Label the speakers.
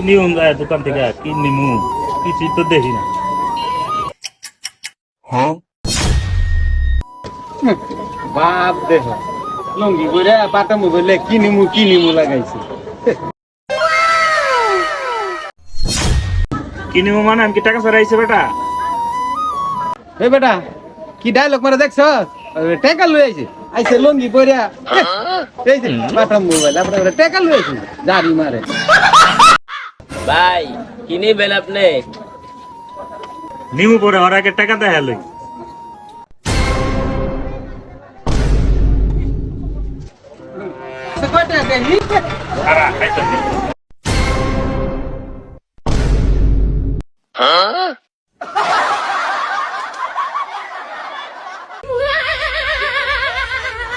Speaker 1: নিউন যায় দোকান থেকে কি নিমু কিছুই তো দেখি না।
Speaker 2: বাপ দেহ লঙ্গি করে পাতা মুখলে কি নিমু লাগাইছে।
Speaker 1: কি নিমু মানে আমি কি টাকা ছাড়াইছে বেটা?
Speaker 2: এই বেটা কি ডায়লগ মারা দেখছ? টেকা লই আইছে আইছে লঙ্গি পরিয়া এই যে পাতা মোবাইল আপনারা টেকা লই আইছে দাড়ি মারে।
Speaker 3: ভাই কি নিবেন আপনি?
Speaker 1: নিমু পরে ওর আগে টাকা দেয় লই।
Speaker 2: কয়টা দেখি
Speaker 1: খারা খাইতে